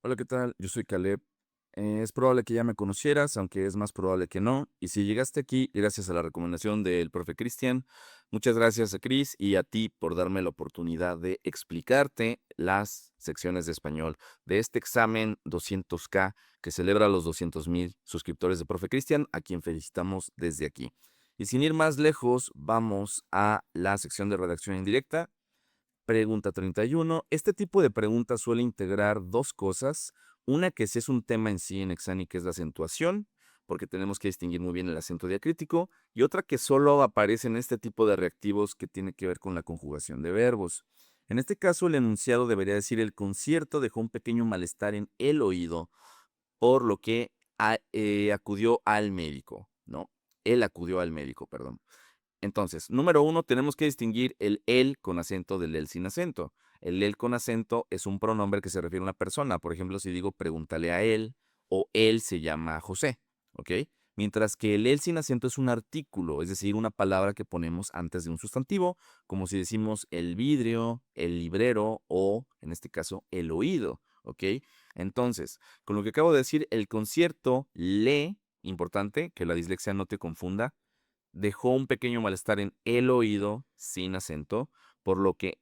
Hola, ¿qué tal? Yo soy Caleb. Es probable que ya me conocieras, aunque es más probable que no. Y si llegaste aquí, gracias a la recomendación del profe Cristian, muchas gracias a Cris y a ti por darme la oportunidad de explicarte las secciones de español de este examen 200K que celebra los 200,000 suscriptores de profe Cristian, a quien felicitamos desde aquí. Y sin ir más lejos, vamos a la sección de redacción indirecta. Pregunta 31. Este tipo de preguntas suele integrar dos cosas. Una que sí es un tema en sí en Exani, que es la acentuación, porque tenemos que distinguir muy bien el acento diacrítico, y otra que solo aparece en este tipo de reactivos que tiene que ver con la conjugación de verbos. En este caso, el enunciado debería decir: el concierto dejó un pequeño malestar en el oído, por lo que acudió al médico, ¿no? Él acudió al médico, perdón. Entonces, número uno, tenemos que distinguir el él con acento del él sin acento. El él con acento es un pronombre que se refiere a una persona. Por ejemplo, si digo pregúntale a él o él se llama José, ¿ok? Mientras que el él sin acento es un artículo, es decir, una palabra que ponemos antes de un sustantivo, como si decimos el vidrio, el librero o, en este caso, el oído, ¿ok? Entonces, con lo que acabo de decir, el concierto importante, que la dislexia no te confunda, dejó un pequeño malestar en el oído sin acento, por lo que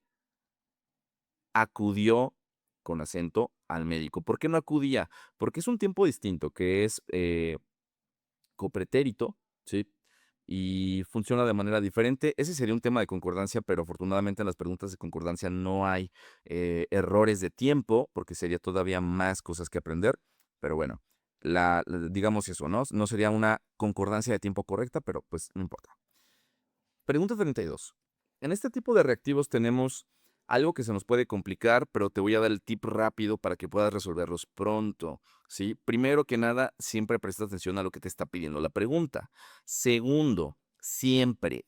acudió con acento al médico. ¿Por qué no acudía? Porque es un tiempo distinto, que es copretérito, ¿sí? Y funciona de manera diferente. Ese sería un tema de concordancia, pero afortunadamente en las preguntas de concordancia no hay errores de tiempo, porque sería todavía más cosas que aprender. Pero bueno, digamos eso, ¿no? No sería una concordancia de tiempo correcta, pero pues no importa. Pregunta 32. En este tipo de reactivos tenemos algo que se nos puede complicar, pero te voy a dar el tip rápido para que puedas resolverlos pronto, ¿sí? Primero que nada, siempre presta atención a lo que te está pidiendo la pregunta. Segundo, siempre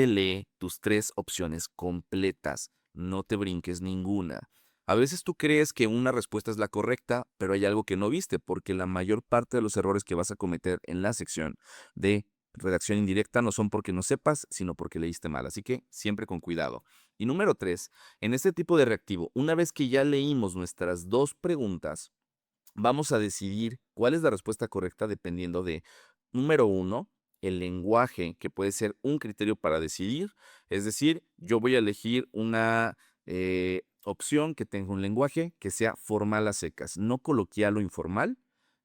lee tus tres opciones completas. No te brinques ninguna. A veces tú crees que una respuesta es la correcta, pero hay algo que no viste, porque la mayor parte de los errores que vas a cometer en la sección de redacción indirecta no son porque no sepas, sino porque leíste mal. Así que siempre con cuidado. Y número 3, en este tipo de reactivo, una vez que ya leímos nuestras dos preguntas, vamos a decidir cuál es la respuesta correcta dependiendo de, número 1, el lenguaje, que puede ser un criterio para decidir. Es decir, yo voy a elegir una opción que tenga un lenguaje que sea formal a secas, no coloquial o informal,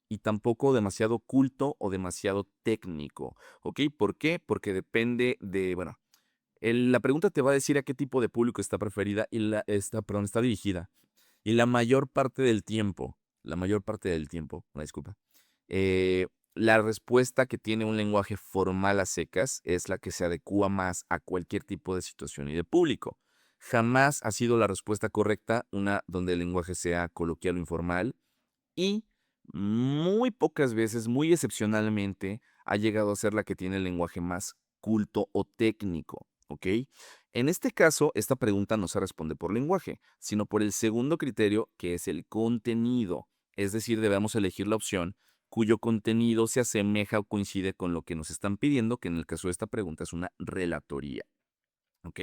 y tampoco demasiado culto o demasiado técnico, ¿ok? ¿Por qué? Porque depende de, bueno, la pregunta te va a decir a qué tipo de público está preferida y perdón, está dirigida. Y la mayor parte del tiempo, una disculpa, la respuesta que tiene un lenguaje formal a secas es la que se adecua más a cualquier tipo de situación y de público. Jamás ha sido la respuesta correcta una donde el lenguaje sea coloquial o informal, y muy pocas veces, muy excepcionalmente, ha llegado a ser la que tiene el lenguaje más culto o técnico, ¿ok? En este caso, esta pregunta no se responde por lenguaje, sino por el segundo criterio, que es el contenido. Es decir, debemos elegir la opción cuyo contenido se asemeja o coincide con lo que nos están pidiendo, que en el caso de esta pregunta es una relatoría, ¿ok?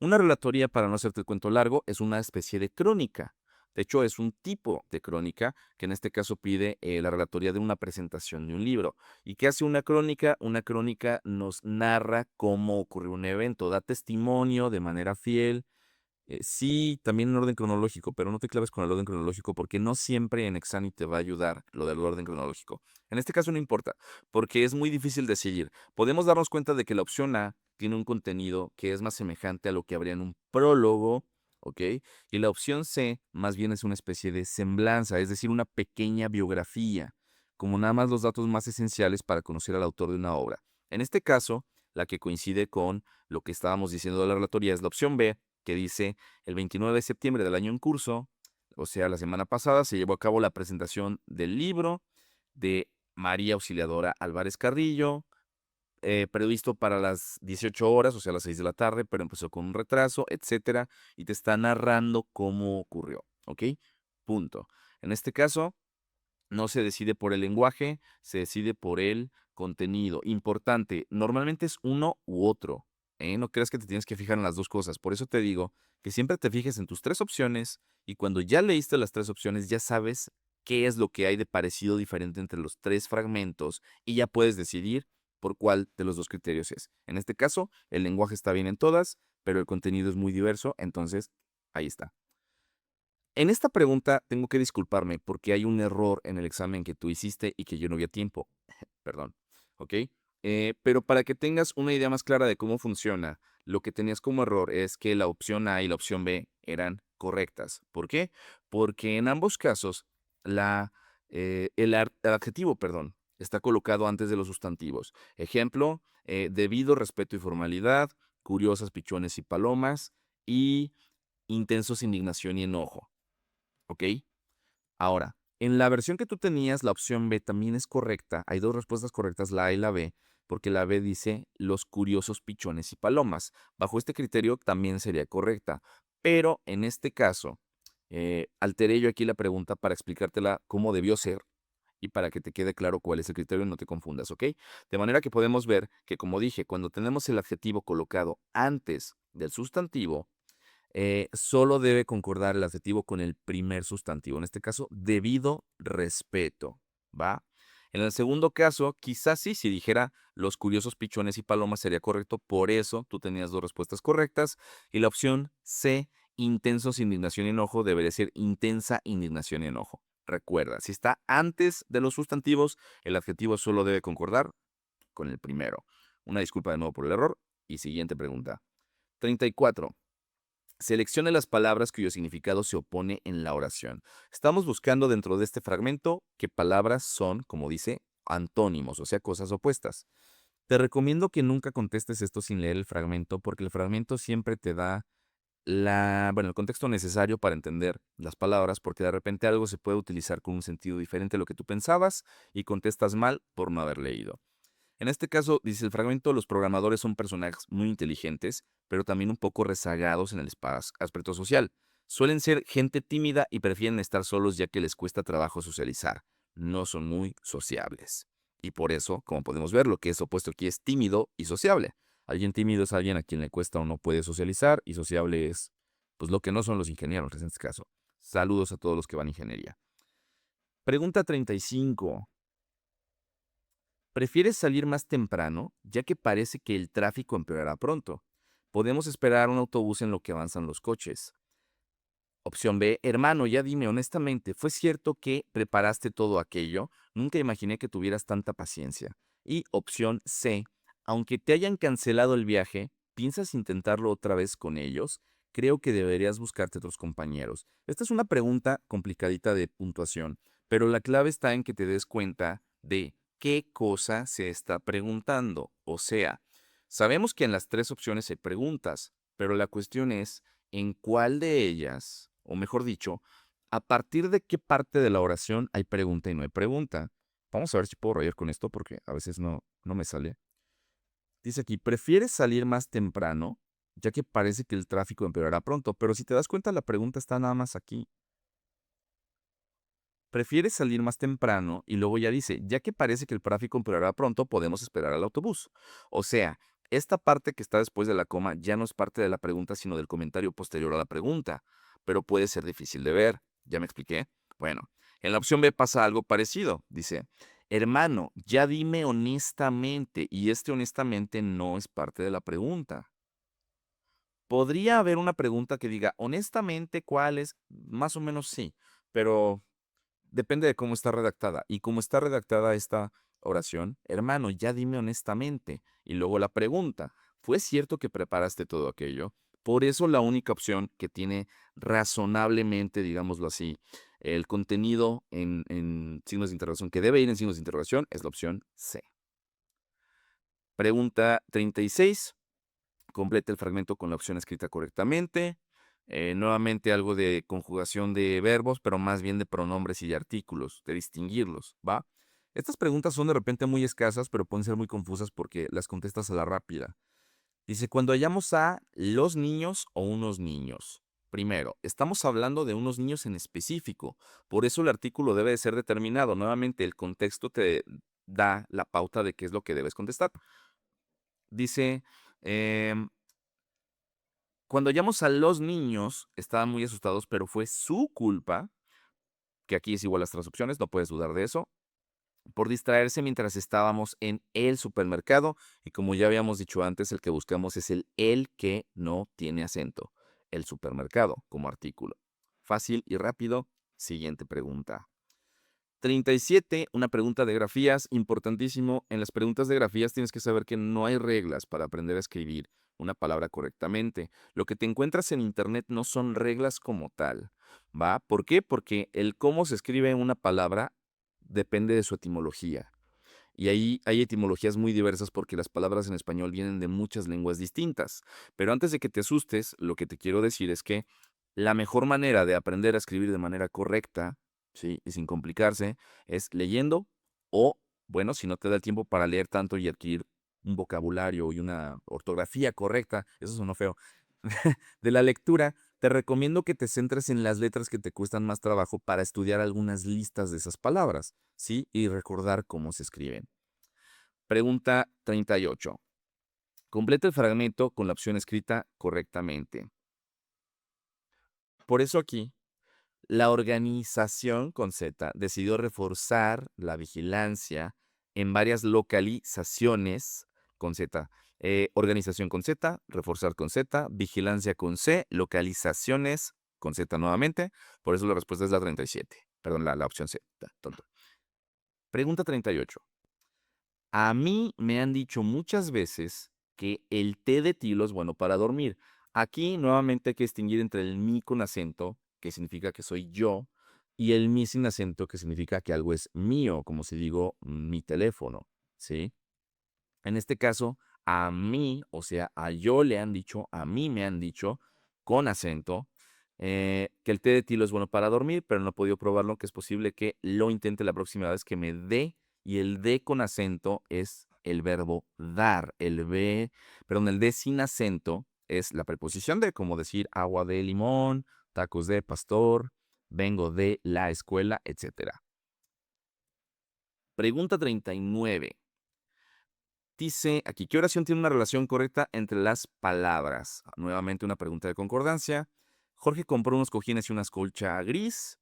Una relatoría, para no hacerte el cuento largo, es una especie de crónica. De hecho, es un tipo de crónica que en este caso pide la relatoría de una presentación de un libro. ¿Y qué hace una crónica? Una crónica nos narra cómo ocurrió un evento, da testimonio de manera fiel. Sí, también en orden cronológico, pero no te claves con el orden cronológico porque no siempre en Exani te va a ayudar lo del orden cronológico. En este caso no importa, porque es muy difícil decidir. Podemos darnos cuenta de que la opción A tiene un contenido que es más semejante a lo que habría en un prólogo, ¿ok? Y la opción C más bien es una especie de semblanza, es decir, una pequeña biografía, como nada más los datos más esenciales para conocer al autor de una obra. En este caso, la que coincide con lo que estábamos diciendo de la relatoría es la opción B, que dice: el 29 de septiembre del año en curso, o sea, la semana pasada, se llevó a cabo la presentación del libro de María Auxiliadora Álvarez Carrillo, previsto para las 18 horas, o sea, a las 6 de la tarde, pero empezó con un retraso, etcétera, y te está narrando cómo ocurrió, ¿ok? Punto. En este caso, no se decide por el lenguaje, se decide por el contenido. Importante, normalmente es uno u otro. No creas que te tienes que fijar en las dos cosas. Por eso te digo que siempre te fijes en tus tres opciones y cuando ya leíste las tres opciones ya sabes qué es lo que hay de parecido diferente entre los tres fragmentos y ya puedes decidir por cuál de los dos criterios es. En este caso, el lenguaje está bien en todas, pero el contenido es muy diverso, entonces ahí está. En esta pregunta tengo que disculparme porque hay un error en el examen que tú hiciste y que yo no vi a tiempo. Perdón, ¿ok? Pero para que tengas una idea más clara de cómo funciona, lo que tenías como error es que la opción A y la opción B eran correctas. ¿Por qué? Porque en ambos casos el adjetivo, perdón, está colocado antes de los sustantivos. Ejemplo, debido, respeto y formalidad, curiosas, pichones y palomas y intensos, indignación y enojo. ¿Ok? Ahora, en la versión que tú tenías, la opción B también es correcta. Hay dos respuestas correctas, la A y la B, porque la B dice los curiosos pichones y palomas. Bajo este criterio también sería correcta. Pero en este caso, alteré yo aquí la pregunta para explicártela cómo debió ser y para que te quede claro cuál es el criterio y no te confundas, ¿ok? De manera que podemos ver que, como dije, cuando tenemos el adjetivo colocado antes del sustantivo, solo debe concordar el adjetivo con el primer sustantivo, en este caso, debido respeto, ¿va? En el segundo caso, quizás sí, si dijera los curiosos pichones y palomas sería correcto, por eso tú tenías dos respuestas correctas. Y la opción C, intensos, indignación y enojo, debería ser intensa indignación y enojo. Recuerda, si está antes de los sustantivos, el adjetivo solo debe concordar con el primero. Una disculpa de nuevo por el error. Y siguiente pregunta. 34. Seleccione las palabras cuyo significado se opone en la oración. Estamos buscando dentro de este fragmento qué palabras son, como dice, antónimos, o sea, cosas opuestas. Te recomiendo que nunca contestes esto sin leer el fragmento, porque el fragmento siempre te da el contexto necesario para entender las palabras, porque de repente algo se puede utilizar con un sentido diferente a lo que tú pensabas y contestas mal por no haber leído. En este caso, dice el fragmento, los programadores son personajes muy inteligentes, pero también un poco rezagados en el aspecto social. Suelen ser gente tímida y prefieren estar solos ya que les cuesta trabajo socializar. No son muy sociables. Y por eso, como podemos ver, lo que es opuesto aquí es tímido y sociable. Alguien tímido es alguien a quien le cuesta o no puede socializar y sociable es, pues, lo que no son los ingenieros en este caso. Saludos a todos los que van a ingeniería. Pregunta 35. ¿Prefieres salir más temprano, ya que parece que el tráfico empeorará pronto? Podemos esperar un autobús en lo que avanzan los coches. Opción B, hermano, ya dime honestamente, ¿fue cierto que preparaste todo aquello? Nunca imaginé que tuvieras tanta paciencia. Y opción C, aunque te hayan cancelado el viaje, ¿piensas intentarlo otra vez con ellos? Creo que deberías buscarte otros compañeros. Esta es una pregunta complicadita de puntuación, pero la clave está en que te des cuenta de qué cosa se está preguntando. O sea, sabemos que en las tres opciones hay preguntas, pero la cuestión es en cuál de ellas, o mejor dicho, a partir de qué parte de la oración hay pregunta y no hay pregunta. Vamos a ver si puedo rayar con esto porque a veces no me sale. Dice aquí, ¿prefieres salir más temprano? Ya que parece que el tráfico empeorará pronto, pero si te das cuenta la pregunta está nada más aquí. ¿Prefieres salir más temprano? Y luego ya dice, ya que parece que el tráfico empeorará pronto, podemos esperar al autobús. O sea, esta parte que está después de la coma ya no es parte de la pregunta, sino del comentario posterior a la pregunta, pero puede ser difícil de ver. ¿Ya me expliqué? Bueno, en la opción B pasa algo parecido. Dice, hermano, ya dime honestamente, y este honestamente no es parte de la pregunta. Podría haber una pregunta que diga, honestamente, ¿cuál es? Más o menos sí, pero depende de cómo está redactada. Y cómo está redactada esta oración, hermano, ya dime honestamente. Y luego la pregunta, ¿fue cierto que preparaste todo aquello? Por eso la única opción que tiene razonablemente, digámoslo así, el contenido en signos de interrogación, que debe ir en signos de interrogación, es la opción C. Pregunta 36. Completa el fragmento con la opción escrita correctamente. Nuevamente algo de conjugación de verbos, pero más bien de pronombres y de artículos, de distinguirlos, ¿va? Estas preguntas son de repente muy escasas, pero pueden ser muy confusas porque las contestas a la rápida. Dice, cuando hallamos a los niños o unos niños. Primero, estamos hablando de unos niños en específico, por eso el artículo debe de ser determinado. Nuevamente, el contexto te da la pauta de qué es lo que debes contestar. Dice, Em, Cuando hallamos a los niños, estaban muy asustados, pero fue su culpa, que aquí es igual las traducciones, no puedes dudar de eso, por distraerse mientras estábamos en el supermercado. Y como ya habíamos dicho antes, el que buscamos es el que no tiene acento. El supermercado como artículo. Fácil y rápido. Siguiente pregunta. 37, una pregunta de grafías, importantísimo. En las preguntas de grafías tienes que saber que no hay reglas para aprender a escribir una palabra correctamente. Lo que te encuentras en internet no son reglas como tal, ¿va? ¿Por qué? Porque el cómo se escribe una palabra depende de su etimología. Y ahí hay etimologías muy diversas porque las palabras en español vienen de muchas lenguas distintas. Pero antes de que te asustes, lo que te quiero decir es que la mejor manera de aprender a escribir de manera correcta, ¿sí? Y sin complicarse, es leyendo o, bueno, si no te da el tiempo para leer tanto y adquirir un vocabulario y una ortografía correcta, eso sonó feo, de la lectura, te recomiendo que te centres en las letras que te cuestan más trabajo para estudiar algunas listas de esas palabras, ¿sí? Y recordar cómo se escriben. Pregunta 38. Completa el fragmento con la opción escrita correctamente. Por eso aquí, la organización con Z decidió reforzar la vigilancia en varias localizaciones con Z. Organización con Z, reforzar con Z, vigilancia con C, localizaciones con Z nuevamente. Por eso la respuesta es la 37. Perdón, la opción Z. Tonto. Pregunta 38. A mí me han dicho muchas veces que el té de tilo es bueno para dormir. Aquí nuevamente hay que distinguir entre el mi con acento, que significa que soy yo, y el mi sin acento, que significa que algo es mío, como si digo mi teléfono, ¿sí? En este caso, a mí, o sea, a yo le han dicho, a mí me han dicho, con acento, que el té de tilo es bueno para dormir, pero no he podido probarlo, que es posible que lo intente la próxima vez que me dé, y el de con acento es el verbo dar, perdón, el de sin acento es la preposición de, como decir agua de limón, tacos de pastor, vengo de la escuela, etcétera. Pregunta 39. Dice aquí, ¿qué oración tiene una relación correcta entre las palabras? Nuevamente una pregunta de concordancia. Jorge compró unos cojines y una colcha gris.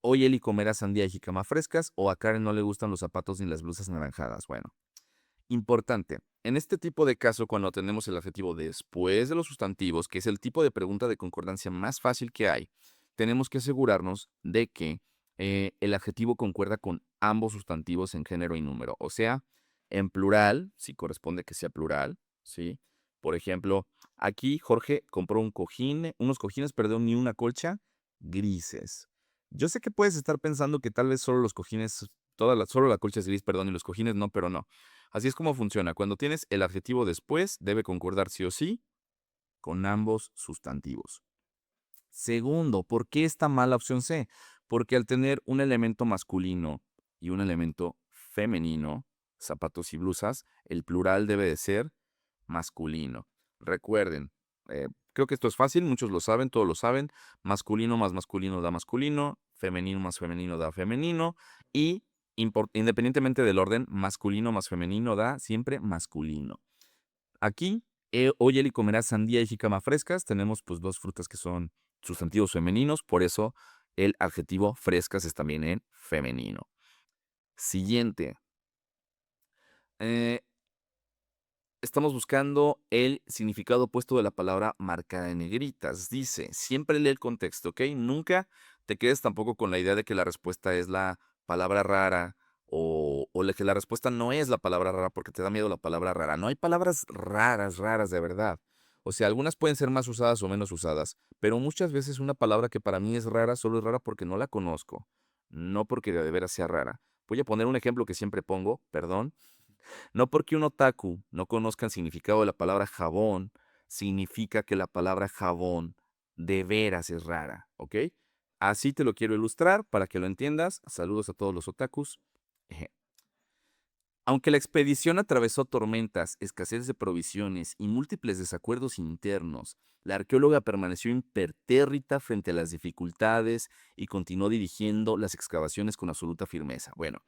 Hoy Eli comerá sandía y jicama frescas. O a Karen no le gustan los zapatos ni las blusas anaranjadas. Bueno, importante. En este tipo de caso, cuando tenemos el adjetivo después de los sustantivos, que es el tipo de pregunta de concordancia más fácil que hay, tenemos que asegurarnos de que el adjetivo concuerda con ambos sustantivos en género y número. O sea, en plural, si corresponde que sea plural, ¿sí? Por ejemplo, aquí Jorge compró unos cojines, perdón, y una colcha grises. Yo sé que puedes estar pensando que tal vez solo los cojines, solo la colcha es gris, perdón, y los cojines no, pero no. Así es como funciona. Cuando tienes el adjetivo después, debe concordar sí o sí con ambos sustantivos. Segundo, ¿por qué está mal la opción C? Porque al tener un elemento masculino y un elemento femenino, zapatos y blusas, el plural debe de ser masculino. Recuerden, creo que esto es fácil, muchos lo saben, todos lo saben. Masculino más masculino da masculino, femenino más femenino da femenino y independientemente del orden, masculino más femenino da siempre masculino. Aquí, hoy Eli comerá sandía y jícama frescas. Tenemos pues dos frutas que son sustantivos femeninos, por eso el adjetivo frescas es también en femenino. Siguiente. Eh, Estamos buscando el significado opuesto de la palabra marcada en negritas. Dice, siempre lee el contexto, ¿ok? Nunca te quedes tampoco con la idea de que la respuesta es la palabra rara que la respuesta no es la palabra rara porque te da miedo la palabra rara. No hay palabras raras, raras de verdad. O sea, algunas pueden ser más usadas o menos usadas, pero muchas veces una palabra que para mí es rara solo es rara porque no la conozco, no porque de veras sea rara. Voy a poner un ejemplo que siempre pongo, perdón. No porque un otaku no conozca el significado de la palabra jabón, significa que la palabra jabón de veras es rara, ¿ok? Así te lo quiero ilustrar para que lo entiendas. Saludos a todos los otakus. Eje. Aunque la expedición atravesó tormentas, escasez de provisiones y múltiples desacuerdos internos, la arqueóloga permaneció impertérrita frente a las dificultades y continuó dirigiendo las excavaciones con absoluta firmeza. Bueno,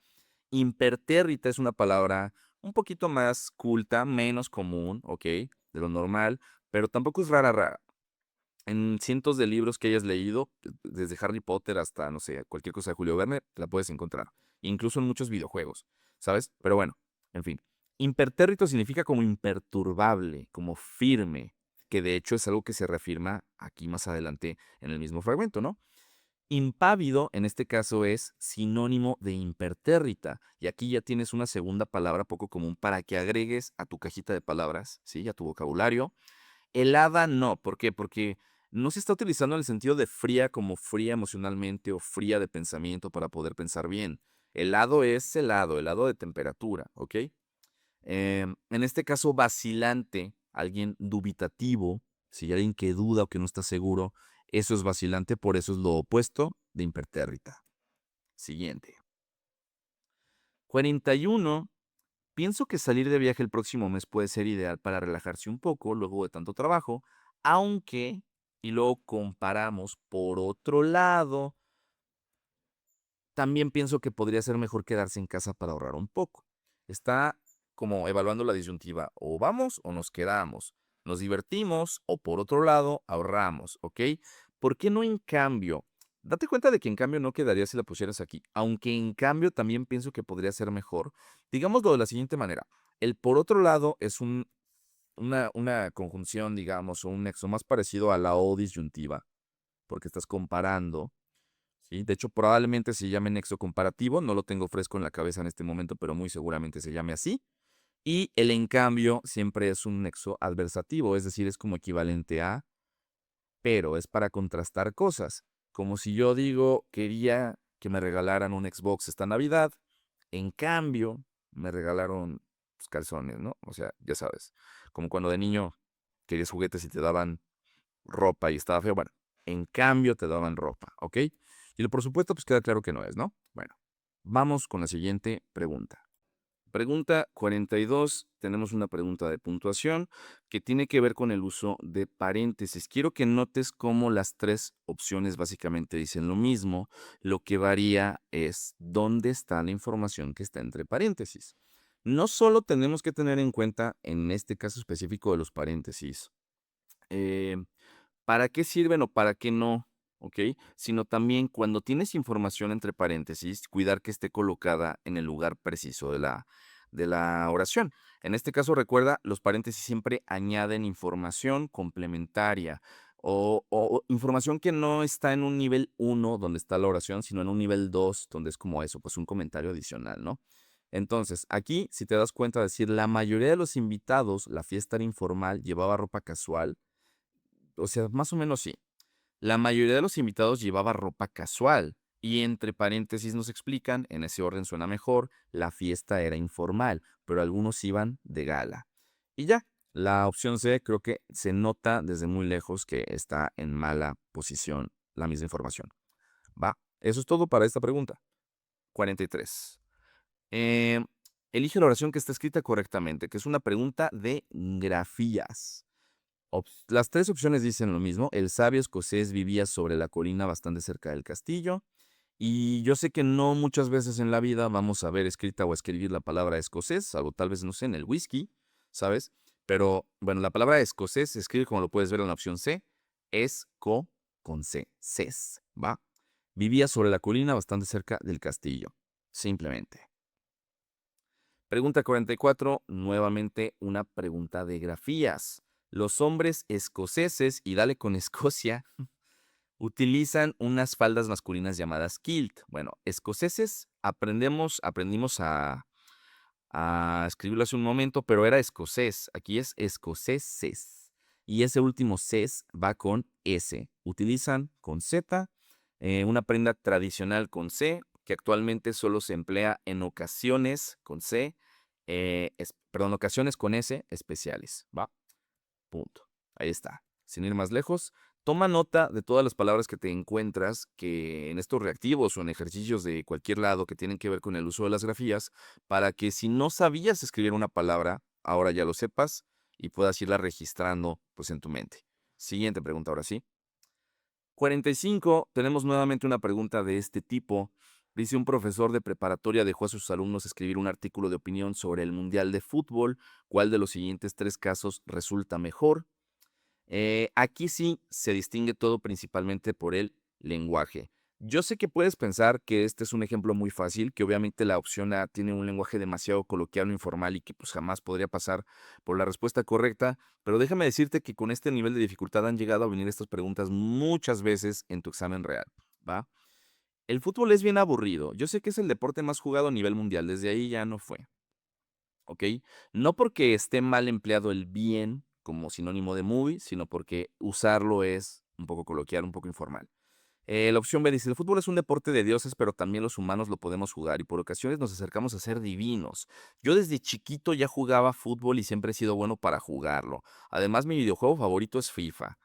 impertérrita es una palabra un poquito más culta, menos común, ¿ok? de lo normal, pero tampoco es rara, rara. En cientos de libros que hayas leído, desde Harry Potter hasta, no sé, cualquier cosa de Julio Verne, la puedes encontrar. Incluso en muchos videojuegos, ¿sabes? Pero bueno, en fin. Impertérrito significa como imperturbable, como firme, que de hecho es algo que se reafirma aquí más adelante en el mismo fragmento, ¿no? Impávido, en este caso, es sinónimo de impertérrita. Y aquí ya tienes una segunda palabra poco común para que agregues a tu cajita de palabras, ¿sí? A tu vocabulario. Helada no, ¿por qué? Porque no se está utilizando en el sentido de fría como fría emocionalmente o fría de pensamiento para poder pensar bien. Helado es helado, helado de temperatura, ¿ok? En este caso, vacilante, alguien dubitativo, si alguien que duda o que no está seguro, eso es vacilante, por eso es lo opuesto de impertérrita. Siguiente. 41. Pienso que salir de viaje el próximo mes puede ser ideal para relajarse un poco luego de tanto trabajo, aunque, y luego comparamos por otro lado, también pienso que podría ser mejor quedarse en casa para ahorrar un poco. Está como evaluando la disyuntiva, o vamos o nos quedamos, nos divertimos o por otro lado ahorramos, ¿ok? ¿Por qué no en cambio? Date cuenta de que en cambio no quedaría si la pusieras aquí, aunque en cambio también pienso que podría ser mejor. Digámoslo de la siguiente manera, el por otro lado es una conjunción, digamos, o un nexo más parecido a la o disyuntiva, porque estás comparando. ¿Sí? De hecho, probablemente se llame nexo comparativo, no lo tengo fresco en la cabeza en este momento, pero muy seguramente se llame así. Y el en cambio siempre es un nexo adversativo, es decir, es como equivalente a, pero es para contrastar cosas. Como si yo digo, quería que me regalaran un Xbox esta Navidad, en cambio me regalaron pues, calzones, ¿no? O sea, ya sabes, como cuando de niño querías juguetes y te daban ropa y estaba feo. Bueno, en cambio te daban ropa, ¿ok? Y por supuesto, pues queda claro que no es, ¿no? Bueno, vamos con la siguiente pregunta. Pregunta 42. Tenemos una pregunta de puntuación que tiene que ver con el uso de paréntesis. Quiero que notes cómo las tres opciones básicamente dicen lo mismo. Lo que varía es dónde está la información que está entre paréntesis. No solo tenemos que tener en cuenta, en este caso específico de los paréntesis, eh, para qué sirven o para qué no, ¿ok? Sino también cuando tienes información entre paréntesis, cuidar que esté colocada en el lugar preciso de la oración. En este caso, recuerda, los paréntesis siempre añaden información complementaria o información que no está en un nivel 1 donde está la oración, sino en un nivel 2 donde es como eso, pues un comentario adicional, ¿no? Entonces, aquí, si te das cuenta, decir, la mayoría de los invitados, la fiesta era informal, llevaba ropa casual, o sea, más o menos sí. La mayoría de los invitados llevaba ropa casual y entre paréntesis nos explican, en ese orden suena mejor, la fiesta era informal, pero algunos iban de gala. Y ya, la opción C creo que se nota desde muy lejos que está en mala posición la misma información. Va, eso es todo para esta pregunta. 43. Eh, Elige la oración que está escrita correctamente, que es una pregunta de grafías. Las tres opciones dicen lo mismo. El sabio escocés vivía sobre la colina bastante cerca del castillo. Y yo sé que no muchas veces en la vida vamos a ver escrita o escribir la palabra escocés, salvo tal vez, no sé, en el whisky, ¿sabes? Pero bueno, la palabra escocés se escribe como lo puedes ver en la opción C, esco con C, ces, ¿va? Vivía sobre la colina bastante cerca del castillo, simplemente. Pregunta 44, nuevamente una pregunta de grafías. Los hombres escoceses, y dale con Escocia, utilizan unas faldas masculinas llamadas kilt. Bueno, escoceses aprendimos a escribirlo hace un momento, pero era escocés. Aquí es escoceses. Y ese último ses va con S. Utilizan con Z una prenda tradicional con C, que actualmente solo se emplea en ocasiones con C, perdón, ocasiones con S especiales. ¿Va? Punto. Ahí está. Sin ir más lejos, toma nota de todas las palabras que te encuentras que en estos reactivos o en ejercicios de cualquier lado que tienen que ver con el uso de las grafías, para que si no sabías escribir una palabra, ahora ya lo sepas y puedas irla registrando pues en tu mente. Siguiente pregunta ahora sí. 45, tenemos nuevamente una pregunta de este tipo. Dice: un profesor de preparatoria dejó a sus alumnos escribir un artículo de opinión sobre el Mundial de Fútbol. ¿Cuál de los siguientes 3 casos resulta mejor? Aquí sí se distingue todo principalmente por el lenguaje. Yo sé que puedes pensar que este es un ejemplo muy fácil, que obviamente la opción A tiene un lenguaje demasiado coloquial o informal y que pues jamás podría pasar por la respuesta correcta, pero déjame decirte que con este nivel de dificultad han llegado a venir estas preguntas muchas veces en tu examen real, ¿va? El fútbol es bien aburrido. Yo sé que es el deporte más jugado a nivel mundial, desde ahí ya no fue. ¿Ok? No porque esté mal empleado el bien como sinónimo de muy, sino porque usarlo es un poco coloquial, un poco informal. La opción B dice: el fútbol es un deporte de dioses, pero también los humanos lo podemos jugar y por ocasiones nos acercamos a ser divinos. Yo desde chiquito ya jugaba fútbol y siempre he sido bueno para jugarlo. Además, mi videojuego favorito es FIFA.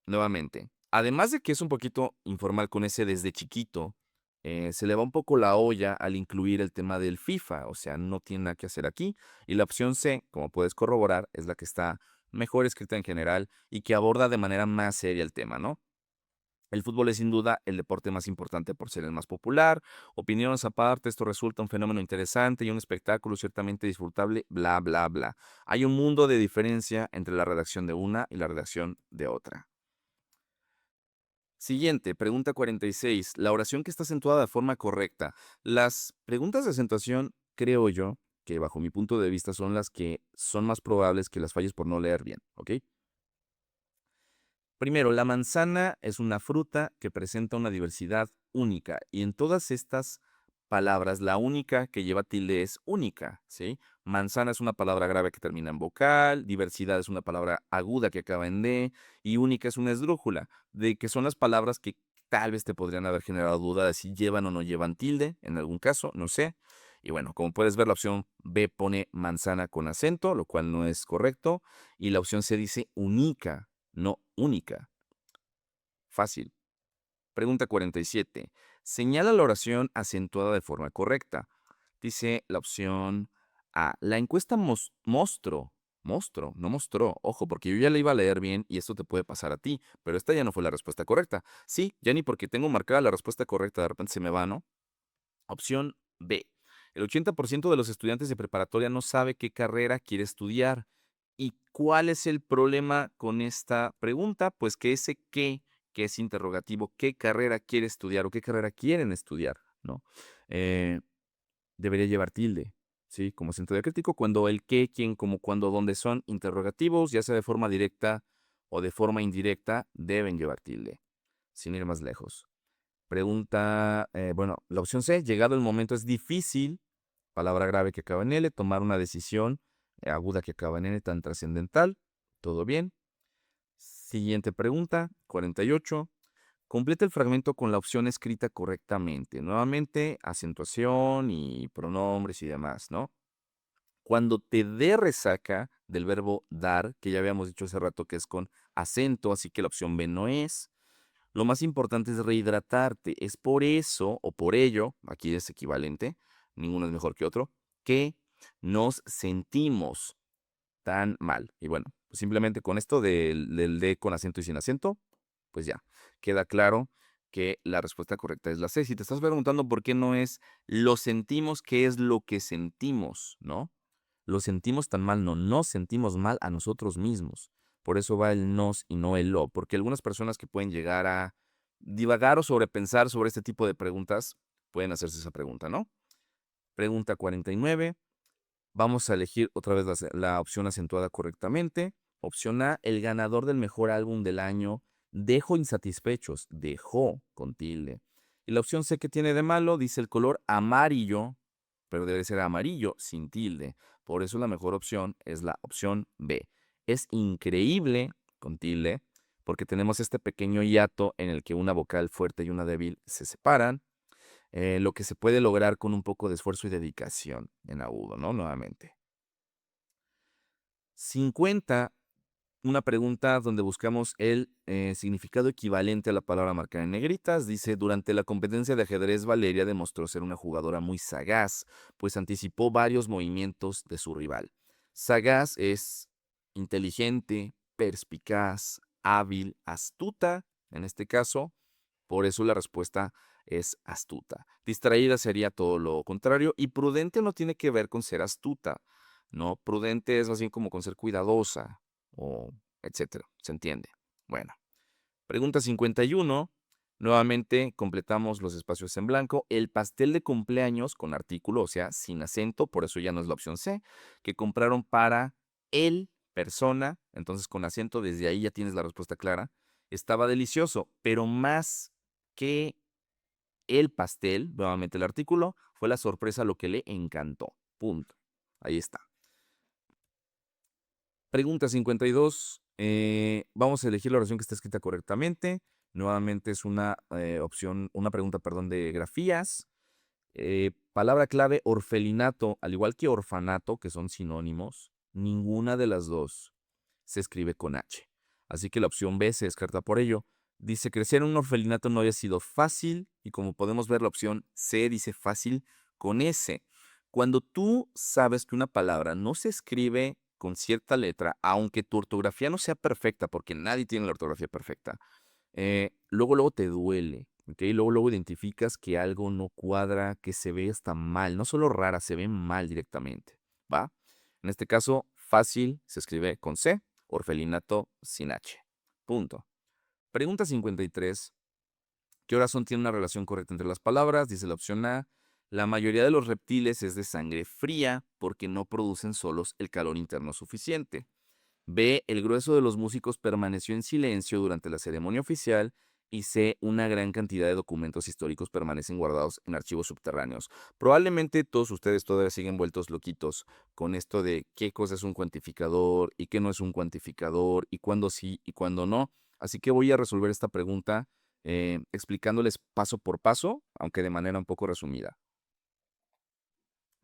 Nuevamente, además de que es un poquito informal con ese desde chiquito, se le va un poco la olla al incluir el tema del FIFA, o sea, no tiene nada que hacer aquí. Y la opción C, como puedes corroborar, es la que está mejor escrita en general y que aborda de manera más seria el tema, ¿no? El fútbol es sin duda el deporte más importante por ser el más popular. Opiniones aparte, esto resulta un fenómeno interesante y un espectáculo ciertamente disfrutable, bla, bla, bla. Hay un mundo de diferencia entre la redacción de una y la redacción de otra. Siguiente, pregunta 46. La oración que está acentuada de forma correcta. Las preguntas de acentuación, creo yo, que bajo mi punto de vista son las que son más probables que las falles por no leer bien, ¿ok? Primero, la manzana es una fruta que presenta una diversidad única y en todas estas palabras, la única que lleva tilde es única, ¿sí? Manzana es una palabra grave que termina en vocal, diversidad es una palabra aguda que acaba en D y única es una esdrújula, de que son las palabras que tal vez te podrían haber generado duda de si llevan o no llevan tilde, en algún caso, no sé. Y bueno, como puedes ver, la opción B pone manzana con acento, lo cual no es correcto, y la opción C dice única, no única. Fácil. Pregunta 47. Señala la oración acentuada de forma correcta. Dice la opción A. La encuesta no mostró. Ojo, porque yo ya la iba a leer bien y esto te puede pasar a ti, pero esta ya no fue la respuesta correcta. Sí, ya ni porque tengo marcada la respuesta correcta, de repente se me va, ¿no? Opción B. El 80% de los estudiantes de preparatoria no sabe qué carrera quiere estudiar. ¿Y cuál es el problema con esta pregunta? Pues que ese qué, que es interrogativo, qué carrera quiere estudiar o qué carrera quieren estudiar, ¿no? Eh, Debería llevar tilde, ¿sí? Como acento diacrítico, cuando el qué, quién, cómo, cuándo, dónde son interrogativos, ya sea de forma directa o de forma indirecta, deben llevar tilde, sin ir más lejos. Pregunta, bueno, la opción C, llegado el momento es difícil, palabra grave que acaba en L, tomar una decisión aguda que acaba en N, tan trascendental, todo bien. Siguiente pregunta, 48. Completa el fragmento con la opción escrita correctamente. Nuevamente, acentuación y pronombres y demás, ¿no? Cuando te dé resaca del verbo dar, que ya habíamos dicho hace rato que es con acento, así que la opción B no es. Lo más importante es rehidratarte. Es por eso o por ello, aquí es equivalente, ninguno es mejor que otro, que nos sentimos tan mal. Y bueno, pues simplemente con esto del D con acento y sin acento, pues ya, queda claro que la respuesta correcta es la C. Si te estás preguntando por qué no es lo sentimos, ¿qué es lo que sentimos? ¿No? Lo sentimos tan mal, no, nos sentimos mal a nosotros mismos. Por eso va el nos y no el lo, porque algunas personas que pueden llegar a divagar o sobrepensar sobre este tipo de preguntas, pueden hacerse esa pregunta, ¿no? Pregunta 49. Vamos a elegir otra vez la opción acentuada correctamente. Opción A, el ganador del mejor álbum del año dejó insatisfechos, dejó con tilde. Y la opción C, que tiene de malo, dice el color amarillo, pero debe ser amarillo sin tilde. Por eso la mejor opción es la opción B. Es increíble con tilde, porque tenemos este pequeño hiato en el que una vocal fuerte y una débil se separan, lo que se puede lograr con un poco de esfuerzo y dedicación en agudo, ¿no? Nuevamente. 50, una pregunta donde buscamos el significado equivalente a la palabra marcada en negritas. Dice: durante la competencia de ajedrez, Valeria demostró ser una jugadora muy sagaz, pues anticipó varios movimientos de su rival. Sagaz es inteligente, perspicaz, hábil, astuta, en este caso. Por eso la respuesta es astuta. Distraída sería todo lo contrario y prudente no tiene que ver con ser astuta, ¿no? Prudente es más bien como con ser cuidadosa o etcétera, ¿se entiende? Bueno, pregunta 51. Nuevamente completamos los espacios en blanco. El pastel de cumpleaños con artículo, o sea, sin acento, por eso ya no es la opción C, que compraron para él, persona, entonces con acento, desde ahí ya tienes la respuesta clara. Estaba delicioso, pero más que el pastel, nuevamente el artículo, fue la sorpresa lo que le encantó. Punto. Ahí está. Pregunta 52. Vamos a elegir la oración que está escrita correctamente. Nuevamente es una opción, una pregunta, perdón, de grafías. Palabra clave, orfelinato, al igual que orfanato, que son sinónimos, ninguna de las dos se escribe con H. Así que la opción B se descarta por ello. Dice, crecer en un orfelinato no había sido fácil, y como podemos ver, la opción C dice fácil con S. Cuando tú sabes que una palabra no se escribe con cierta letra, aunque tu ortografía no sea perfecta, porque nadie tiene la ortografía perfecta, luego te duele, ¿ok? Luego identificas que algo no cuadra, que se ve hasta mal, no solo rara, se ve mal directamente, ¿va? En este caso, fácil se escribe con C, orfelinato sin H. Punto. Pregunta 53. ¿Qué oración tiene una relación correcta entre las palabras? Dice la opción A. La mayoría de los reptiles es de sangre fría porque no producen solos el calor interno suficiente. B. El grueso de los músicos permaneció en silencio durante la ceremonia oficial. Y C. Una gran cantidad de documentos históricos permanecen guardados en archivos subterráneos. Probablemente todos ustedes todavía siguen vueltos loquitos con esto de qué cosa es un cuantificador y qué no es un cuantificador y cuándo sí y cuándo no. Así que voy a resolver esta pregunta explicándoles paso por paso, aunque de manera un poco resumida.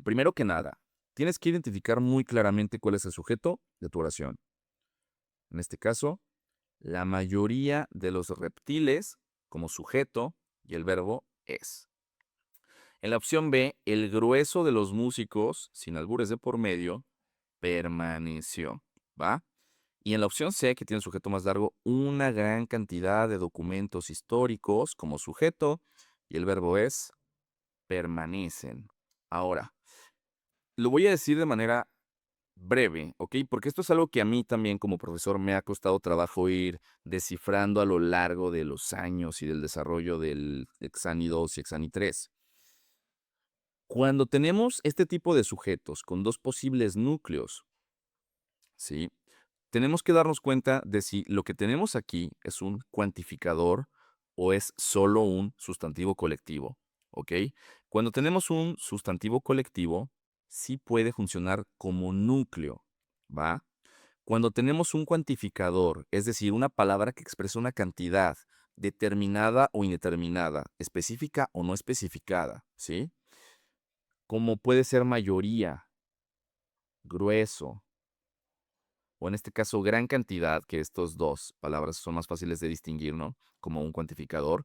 Primero que nada, tienes que identificar muy claramente cuál es el sujeto de tu oración. En este caso, la mayoría de los reptiles como sujeto y el verbo es. En la opción B, el grueso de los músicos, sin albures de por medio, permaneció, ¿va? Y en la opción C, que tiene el sujeto más largo, una gran cantidad de documentos históricos como sujeto y el verbo es permanecen. Ahora, lo voy a decir de manera breve, ¿ok? Porque esto es algo que a mí también como profesor me ha costado trabajo ir descifrando a lo largo de los años y del desarrollo del Exani 2 y Exani 3. Cuando tenemos este tipo de sujetos con dos posibles núcleos, ¿sí? Tenemos que darnos cuenta de si lo que tenemos aquí es un cuantificador o es solo un sustantivo colectivo, ¿ok? Cuando tenemos un sustantivo colectivo, sí puede funcionar como núcleo, ¿va? Cuando tenemos un cuantificador, es decir, una palabra que expresa una cantidad determinada o indeterminada, específica o no especificada, ¿sí? Como puede ser mayoría, grueso, o en este caso gran cantidad, que estos dos palabras son más fáciles de distinguir, ¿no? Como un cuantificador,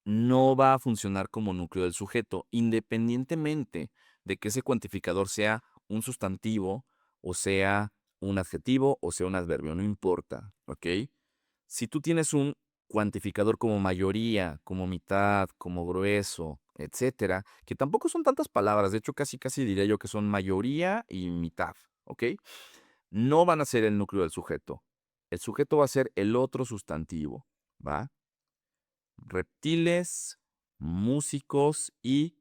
no va a funcionar como núcleo del sujeto, independientemente de que ese cuantificador sea un sustantivo, o sea un adjetivo, o sea un adverbio, no importa, ¿ok? Si tú tienes un cuantificador como mayoría, como mitad, como grueso, etcétera, que tampoco son tantas palabras, de hecho casi diría yo que son mayoría y mitad, ¿ok? No van a ser el núcleo del sujeto. El sujeto va a ser el otro sustantivo, ¿va? Reptiles, músicos y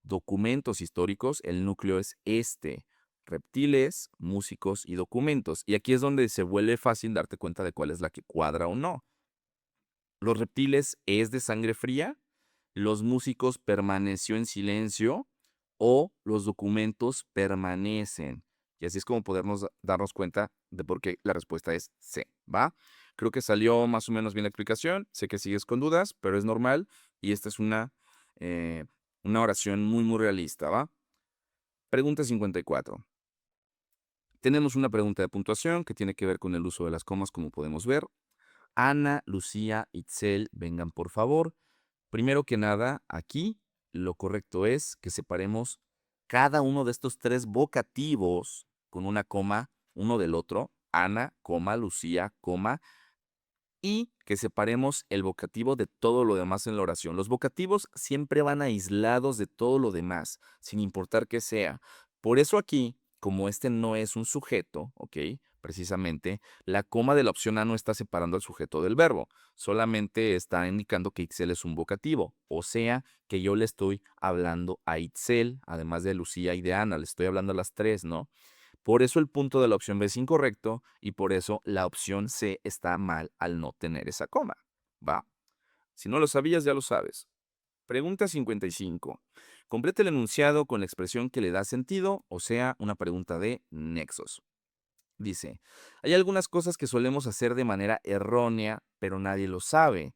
documentos históricos, el núcleo es este. Reptiles, músicos y documentos. Y aquí es donde se vuelve fácil darte cuenta de cuál es la que cuadra o no. Los reptiles es de sangre fría, los músicos permaneció en silencio o los documentos permanecen. Y así es como podemos darnos cuenta de por qué la respuesta es C, ¿va? Creo que salió más o menos bien la explicación. Sé que sigues con dudas, pero es normal. Y esta es una oración muy realista, ¿va? Pregunta 54. Tenemos una pregunta de puntuación que tiene que ver con el uso de las comas, como podemos ver. Ana, Lucía, Itzel, vengan por favor. Primero que nada, aquí lo correcto es que separemos cada uno de estos tres vocativos con una coma uno del otro. Ana, coma, Lucía, coma, y que separemos el vocativo de todo lo demás en la oración. Los vocativos siempre van aislados de todo lo demás, sin importar qué sea. Por eso aquí, como este no es un sujeto, ¿ok? Precisamente, la coma de la opción A no está separando al sujeto del verbo, solamente está indicando que Itzel es un vocativo, o sea, que yo le estoy hablando a Itzel, además de Lucía y de Ana, le estoy hablando a las tres, ¿no? Por eso el punto de la opción B es incorrecto y por eso la opción C está mal al no tener esa coma. ¿Va? Si no lo sabías, ya lo sabes. Pregunta 55. Complete el enunciado con la expresión que le da sentido, o sea, una pregunta de nexos. Dice, hay algunas cosas que solemos hacer de manera errónea, pero nadie lo sabe.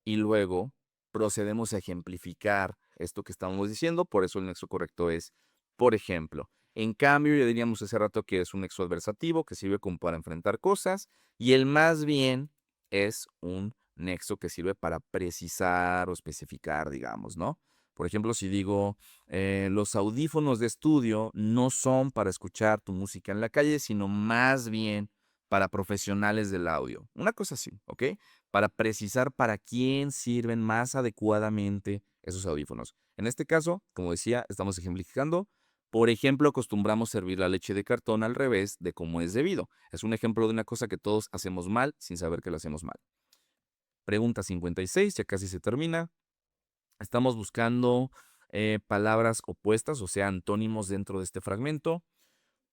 Y luego procedemos a ejemplificar esto que estamos diciendo, por eso el nexo correcto es, por ejemplo. En cambio, ya diríamos hace rato que es un nexo adversativo que sirve como para enfrentar cosas, y el más bien es un nexo que sirve para precisar o especificar, digamos, ¿no? Por ejemplo, si digo, los audífonos de estudio no son para escuchar tu música en la calle, sino más bien para profesionales del audio. Una cosa así, ¿ok? Para precisar para quién sirven más adecuadamente esos audífonos. En este caso, como decía, estamos ejemplificando. Por ejemplo, acostumbramos servir la leche de cartón al revés de como es debido. Es un ejemplo de una cosa que todos hacemos mal sin saber que lo hacemos mal. Pregunta 56, ya casi se termina. Estamos buscando palabras opuestas, o sea, antónimos dentro de este fragmento.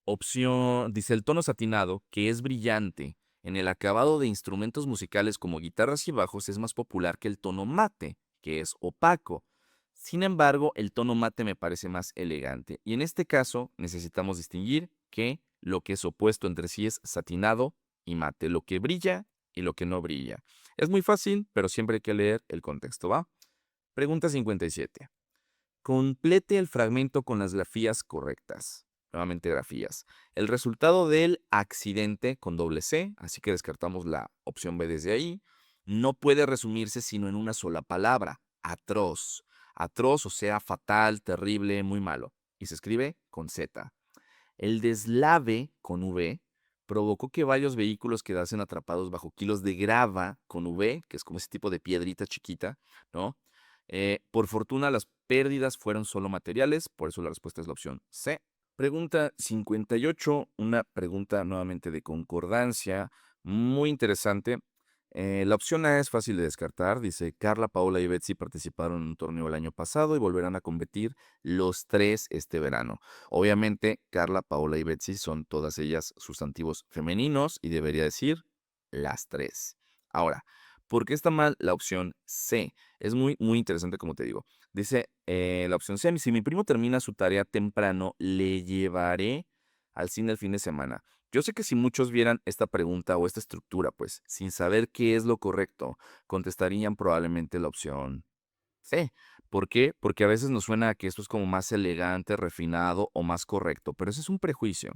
Opción, dice el tono satinado, que es brillante. En el acabado de instrumentos musicales como guitarras y bajos es más popular que el tono mate, que es opaco. Sin embargo, el tono mate me parece más elegante. Y en este caso necesitamos distinguir que lo que es opuesto entre sí es satinado y mate, lo que brilla y lo que no brilla. Es muy fácil, pero siempre hay que leer el contexto, ¿va? Pregunta 57. Complete el fragmento con las grafías correctas. Nuevamente grafías. El resultado del accidente con doble C, así que descartamos la opción B desde ahí, no puede resumirse sino en una sola palabra, atroz. Atroz, o sea, fatal, terrible, muy malo. Y se escribe con Z. El deslave con V provocó que varios vehículos quedasen atrapados bajo kilos de grava con V, que es como ese tipo de piedrita chiquita, ¿no? Por fortuna, las pérdidas fueron solo materiales, por eso la respuesta es la opción C. Pregunta 58, una pregunta nuevamente de concordancia, muy interesante. La opción A es fácil de descartar. Dice, Carla, Paola y Betsy participaron en un torneo el año pasado y volverán a competir los tres este verano. Obviamente, Carla, Paola y Betsy son todas ellas sustantivos femeninos y debería decir las tres. Ahora, ¿por qué está mal la opción C? Es muy, muy interesante, como te digo. Dice la opción C, si mi primo termina su tarea temprano, le llevaré al cine el fin de semana. Yo sé que si muchos vieran esta pregunta o esta estructura, pues, sin saber qué es lo correcto, contestarían probablemente la opción C. ¿Por qué? Porque a veces nos suena a que esto es como más elegante, refinado o más correcto, pero ese es un prejuicio,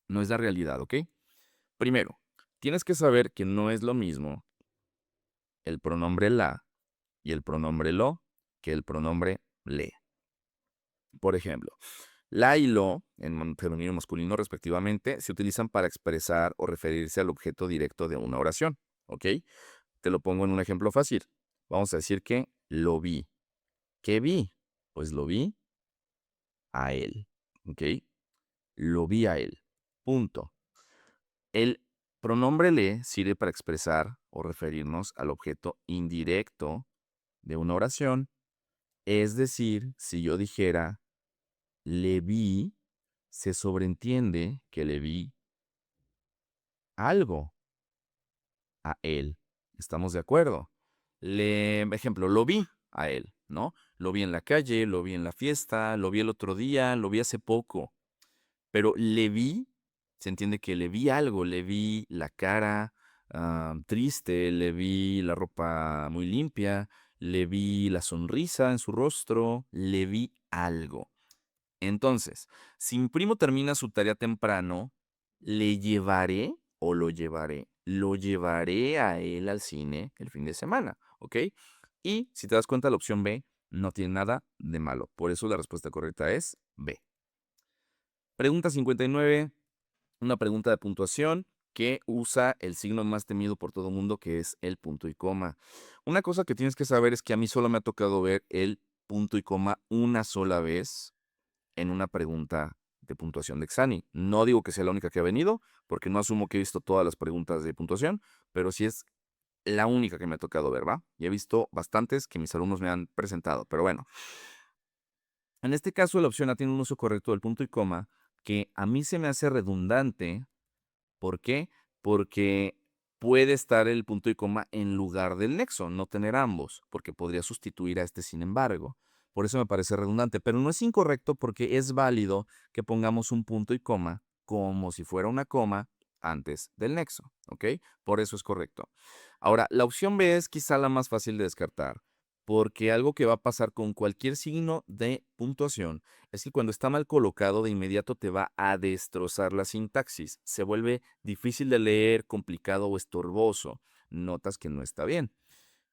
no es la realidad, ¿ok? Primero, tienes que saber que no es lo mismo el pronombre la y el pronombre lo que el pronombre le. Por ejemplo, la y lo, en femenino y masculino respectivamente, se utilizan para expresar o referirse al objeto directo de una oración, ¿ok? Te lo pongo en un ejemplo fácil. Vamos a decir que lo vi. ¿Qué vi? Pues lo vi a él, ¿ok? Lo vi a él. Punto. El pronombre le sirve para expresar o referirnos al objeto indirecto de una oración. Es decir, si yo dijera le vi, se sobreentiende que le vi algo a él. ¿Estamos de acuerdo? Ejemplo, lo vi a él, ¿no? Lo vi en la calle, lo vi en la fiesta, lo vi el otro día, lo vi hace poco. Pero le vi, se entiende que le vi algo, le vi la cara triste, le vi la ropa muy limpia, le vi la sonrisa en su rostro, le vi algo. Entonces, si mi primo termina su tarea temprano, ¿le llevaré o lo llevaré? Lo llevaré a él al cine el fin de semana, ¿ok? Y si te das cuenta, la opción B no tiene nada de malo. Por eso la respuesta correcta es B. Pregunta 59, una pregunta de puntuación que usa el signo más temido por todo el mundo, que es el punto y coma. Una cosa que tienes que saber es que a mí solo me ha tocado ver el punto y coma una sola vez en una pregunta de puntuación de Exani. No digo que sea la única que ha venido, porque no asumo que he visto todas las preguntas de puntuación, pero sí es la única que me ha tocado ver, ¿va? Y he visto bastantes que mis alumnos me han presentado, pero bueno. En este caso, la opción A tiene un uso correcto del punto y coma, que a mí se me hace redundante. ¿Por qué? Porque puede estar el punto y coma en lugar del nexo, no tener ambos, porque podría sustituir a este sin embargo. Por eso me parece redundante, pero no es incorrecto porque es válido que pongamos un punto y coma como si fuera una coma antes del nexo, ¿ok? Por eso es correcto. Ahora, la opción B es quizá la más fácil de descartar, porque algo que va a pasar con cualquier signo de puntuación es que cuando está mal colocado, de inmediato te va a destrozar la sintaxis. Se vuelve difícil de leer, complicado o estorboso. Notas que no está bien.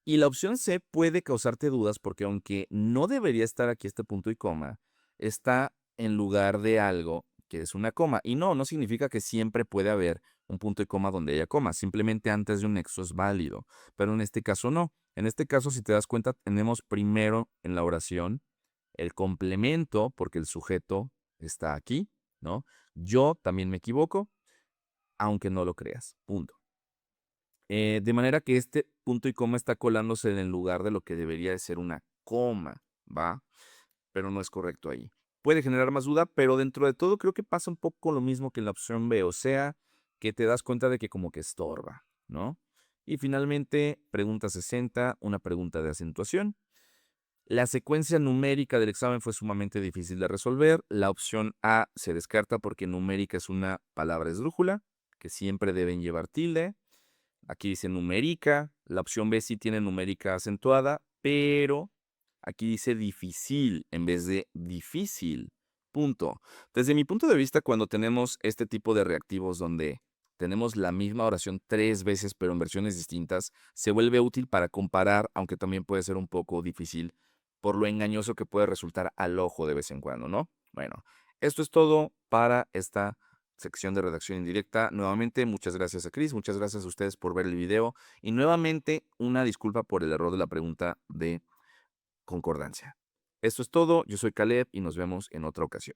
Y la opción C puede causarte dudas porque aunque no debería estar aquí este punto y coma, está en lugar de algo que es una coma. Y no, no significa que siempre puede haber un punto y coma donde haya coma. Simplemente antes de un nexo es válido. Pero en este caso no. En este caso, si te das cuenta, tenemos primero en la oración el complemento porque el sujeto está aquí, ¿no? Yo también me equivoco, aunque no lo creas. Punto. De manera que este punto y coma está colándose en el lugar de lo que debería de ser una coma, ¿va? Pero no es correcto ahí. Puede generar más duda, pero dentro de todo creo que pasa un poco lo mismo que en la opción B, o sea, que te das cuenta de que como que estorba, ¿no? Y finalmente, pregunta 60, una pregunta de acentuación. La secuencia numérica del examen fue sumamente difícil de resolver. La opción A se descarta porque numérica es una palabra esdrújula, que siempre deben llevar tilde. Aquí dice numérica, la opción B sí tiene numérica acentuada, pero aquí dice difícil en vez de difícil. Punto. Desde mi punto de vista, cuando tenemos este tipo de reactivos donde tenemos la misma oración 3 veces, pero en versiones distintas, se vuelve útil para comparar, aunque también puede ser un poco difícil por lo engañoso que puede resultar al ojo de vez en cuando, ¿no? Bueno, esto es todo para esta sección de redacción indirecta. Nuevamente, muchas gracias a Chris, muchas gracias a ustedes por ver el video y nuevamente una disculpa por el error de la pregunta de concordancia. Esto es todo, yo soy Caleb y nos vemos en otra ocasión.